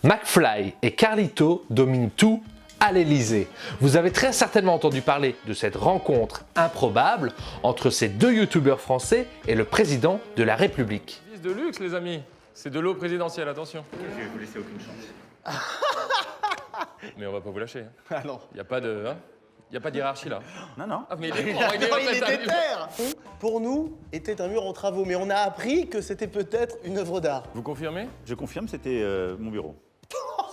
McFly et Carlito dominent tout à l'Elysée. Vous avez très certainement entendu parler de cette rencontre improbable entre ces deux youtubeurs français et le président de la République. De luxe, les amis. C'est de l'eau présidentielle, attention. Je vais vous laisser aucune chance. Mais on va pas vous lâcher. Ah non. Il n'y a pas de... Il a pas de hiérarchie, là. Non. Ah, mais il Il était terre. Pour nous, était un mur en travaux, mais on a appris que c'était peut-être une œuvre d'art. Vous confirmez? Je confirme, c'était mon bureau.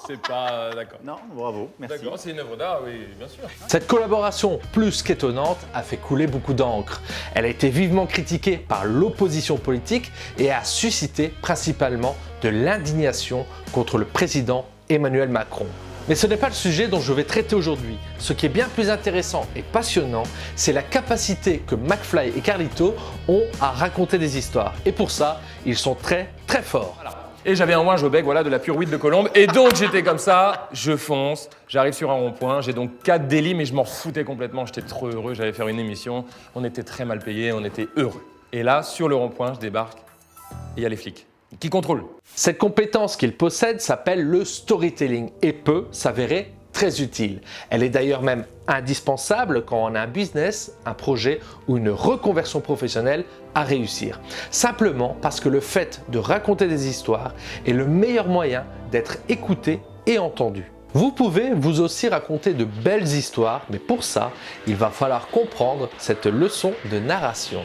C'est pas... d'accord. Non, bravo, merci. D'accord, c'est une œuvre d'art, oui, bien sûr. Cette collaboration plus qu'étonnante a fait couler beaucoup d'encre. Elle a été vivement critiquée par l'opposition politique et a suscité principalement de l'indignation contre le président Emmanuel Macron. Mais ce n'est pas le sujet dont je vais traiter aujourd'hui. Ce qui est bien plus intéressant et passionnant, c'est la capacité que McFly et Carlito ont à raconter des histoires. Et pour ça, ils sont très forts. Voilà. Et j'avais un ouinge au bec, voilà, de la pure huile de colombe. Et donc j'étais comme ça, je fonce, j'arrive sur un rond-point, j'ai donc 4 délits, mais je m'en foutais complètement, j'étais trop heureux, j'allais faire une émission, on était très mal payés, on était heureux. Et là, sur le rond-point, je débarque, et il y a les flics qui contrôlent. Cette compétence qu'il possède s'appelle le storytelling et peut s'avérer très utile. Elle est d'ailleurs même indispensable quand on a un business, un projet ou une reconversion professionnelle à réussir. Simplement parce que le fait de raconter des histoires est le meilleur moyen d'être écouté et entendu. Vous pouvez vous aussi raconter de belles histoires, mais pour ça, il va falloir comprendre cette leçon de narration.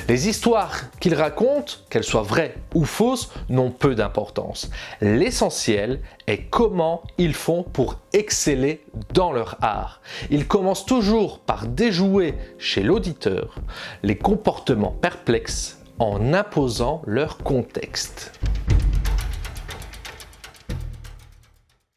Les histoires qu'ils racontent, qu'elles soient vraies ou fausses, n'ont peu d'importance. L'essentiel est comment ils font pour exceller dans leur art. Ils commencent toujours par déjouer chez l'auditeur les comportements perplexes en imposant leur contexte.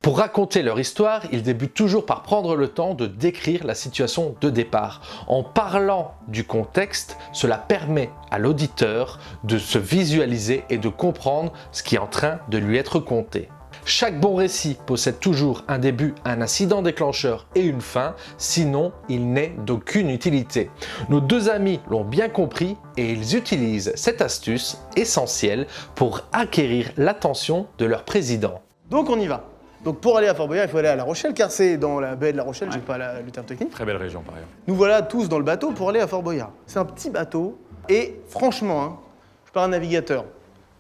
Pour raconter leur histoire, ils débutent toujours par prendre le temps de décrire la situation de départ. En parlant du contexte, cela permet à l'auditeur de se visualiser et de comprendre ce qui est en train de lui être conté. Chaque bon récit possède toujours un début, un incident déclencheur et une fin, sinon il n'est d'aucune utilité. Nos deux amis l'ont bien compris et ils utilisent cette astuce essentielle pour acquérir l'attention de leur président. Donc on y va. Donc pour aller à Fort Boyard, il faut aller à La Rochelle, car c'est dans la baie de La Rochelle, j'ai pas le terme technique. Très belle région, par ailleurs. Nous voilà tous dans le bateau pour aller à Fort Boyard. C'est un petit bateau, et franchement, hein, je parle un navigateur.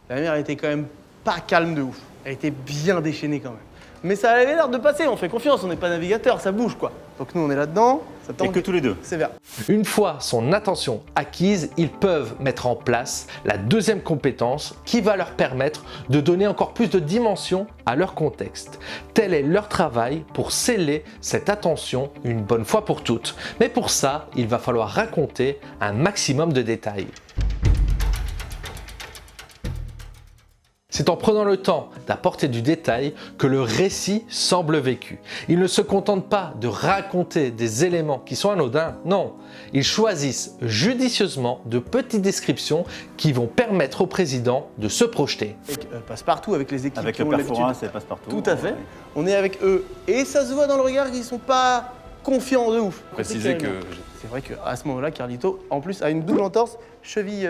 La mer était quand même pas calme de ouf. Elle était bien déchaînée quand même. Mais ça avait l'air de passer, on fait confiance, on n'est pas navigateur, ça bouge quoi. Donc nous on est là-dedans, ça Et que tous les deux. Sévère. Une fois son attention acquise, ils peuvent mettre en place la deuxième compétence qui va leur permettre de donner encore plus de dimension à leur contexte. Tel est leur travail pour sceller cette attention une bonne fois pour toutes. Mais pour ça, il va falloir raconter un maximum de détails. C'est en prenant le temps d'apporter du détail que le récit semble vécu. Ils ne se contentent pas de raconter des éléments qui sont anodins, non. Ils choisissent judicieusement de petites descriptions qui vont permettre au président de se projeter. Passe-partout avec les équipes Avec qui le ont l'habitude. Perfora, c'est passe-partout. Tout à fait. On est avec eux. Et ça se voit dans le regard qu'ils sont pas confiants de ouf. Préciser que... C'est vrai qu'à ce moment-là, Carlito, en plus, a une double entorse, cheville,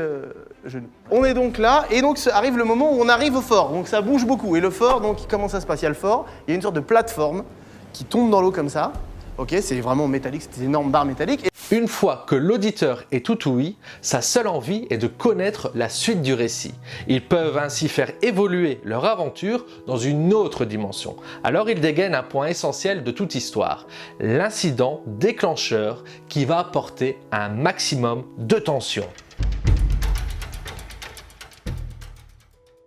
genou. On est donc là, et donc arrive le moment où on arrive au fort. Donc ça bouge beaucoup. Et le fort, donc comment ça se passe? Il y a le fort, il y a une sorte de plateforme qui tombe dans l'eau comme ça. Ok, c'est vraiment métallique, c'est des énormes barres métalliques. Une fois que l'auditeur est tout ouïe, sa seule envie est de connaître la suite du récit. Ils peuvent ainsi faire évoluer leur aventure dans une autre dimension. Alors ils dégainent un point essentiel de toute histoire, l'incident déclencheur qui va apporter un maximum de tension.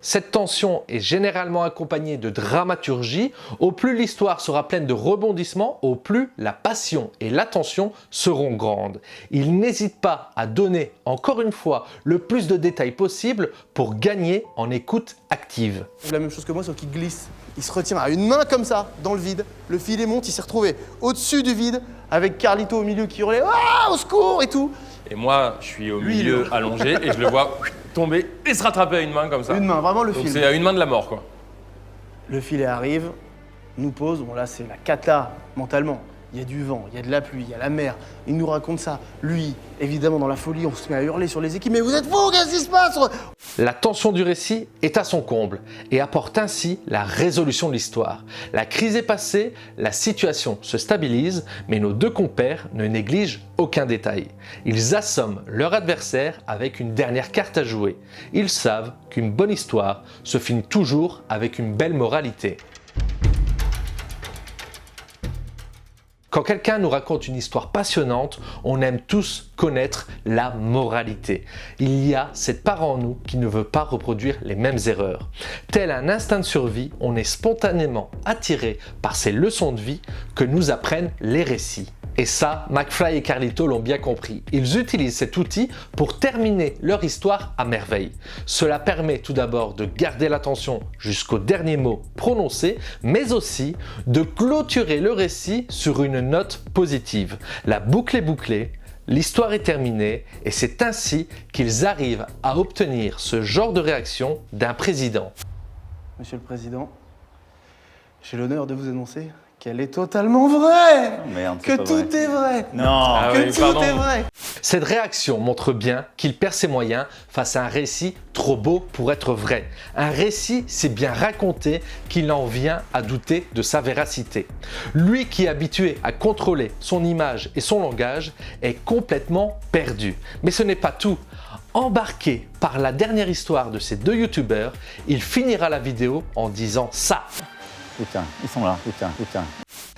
Cette tension est généralement accompagnée de dramaturgie. Au plus l'histoire sera pleine de rebondissements, au plus la passion et l'attention seront grandes. Il n'hésite pas à donner, encore une fois, le plus de détails possible pour gagner en écoute active. C'est la même chose que moi, sauf qu'il glisse. Il se retient à une main comme ça, dans le vide. Le filet monte, il s'est retrouvé au-dessus du vide, avec Carlito au milieu qui hurlait « Ah, au secours !» et tout. Et moi, je suis au milieu allongé et je le vois tomber et se rattraper à une main comme ça. Une main, vraiment le Donc fil. c'est à une main de la mort, quoi. Le filet arrive, nous pose. Bon là, c'est la cata mentalement. il y a du vent, il y a de la pluie, il y a la mer. Il nous raconte ça. Lui, évidemment, dans la folie, on se met à hurler sur les équipes. Mais vous êtes fous, qu'est-ce qui se passe? La tension du récit est à son comble et apporte ainsi la résolution de l'histoire. La crise est passée, la situation se stabilise, mais nos deux compères ne négligent aucun détail. Ils assomment leur adversaire avec une dernière carte à jouer. Ils savent qu'une bonne histoire se finit toujours avec une belle moralité. Quand quelqu'un nous raconte une histoire passionnante, on aime tous connaître la moralité. Il y a cette part en nous qui ne veut pas reproduire les mêmes erreurs. Tel un instinct de survie, on est spontanément attiré par ces leçons de vie que nous apprennent les récits. Et ça, McFly et Carlito l'ont bien compris. Ils utilisent cet outil pour terminer leur histoire à merveille. Cela permet tout d'abord de garder l'attention jusqu'au dernier mot prononcé, mais aussi de clôturer le récit sur une note positive. La boucle est bouclée, l'histoire est terminée et c'est ainsi qu'ils arrivent à obtenir ce genre de réaction d'un président. Monsieur le Président, j'ai l'honneur de vous annoncer qu'elle est totalement vraie. Oh merde, que c'est pas tout vrai. est vrai. Non. Ah Que oui, tout pardon. est vrai. Cette réaction montre bien qu'il perd ses moyens face à un récit trop beau pour être vrai. Un récit si bien raconté qu'il en vient à douter de sa véracité. Lui qui est habitué à contrôler son image et son langage est complètement perdu. Mais ce n'est pas tout. Embarqué par la dernière histoire de ces deux youtubeurs, il finira la vidéo en disant ça. Putain, ils sont là, putain.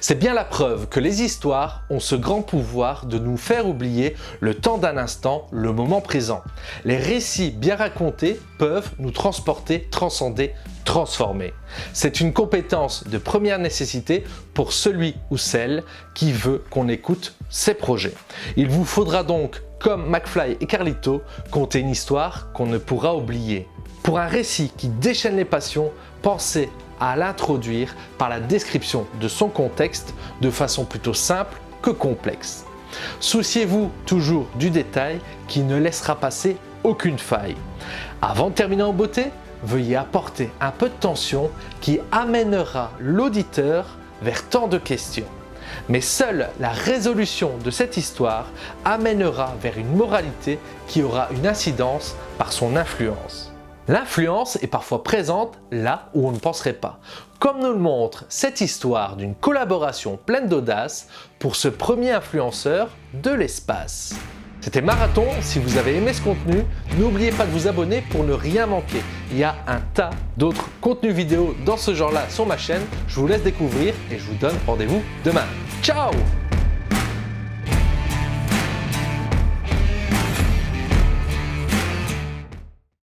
C'est bien la preuve que les histoires ont ce grand pouvoir de nous faire oublier le temps d'un instant, le moment présent. Les récits bien racontés peuvent nous transporter, transcender, transformer. C'est une compétence de première nécessité pour celui ou celle qui veut qu'on écoute ses projets. Il vous faudra donc, comme McFly et Carlito, conter une histoire qu'on ne pourra oublier. Pour un récit qui déchaîne les passions, pensez à l'introduire par la description de son contexte de façon plutôt simple que complexe. Souciez-vous toujours du détail qui ne laissera passer aucune faille. Avant de terminer en beauté, veuillez apporter un peu de tension qui amènera l'auditeur vers tant de questions. Mais seule la résolution de cette histoire amènera vers une moralité qui aura une incidence par son influence. L'influence est parfois présente là où on ne penserait pas, comme nous le montre cette histoire d'une collaboration pleine d'audace pour ce premier influenceur de l'espace. C'était Marathon, si vous avez aimé ce contenu, n'oubliez pas de vous abonner pour ne rien manquer. Il y a un tas d'autres contenus vidéo dans ce genre-là sur ma chaîne, je vous laisse découvrir et je vous donne rendez-vous demain. Ciao!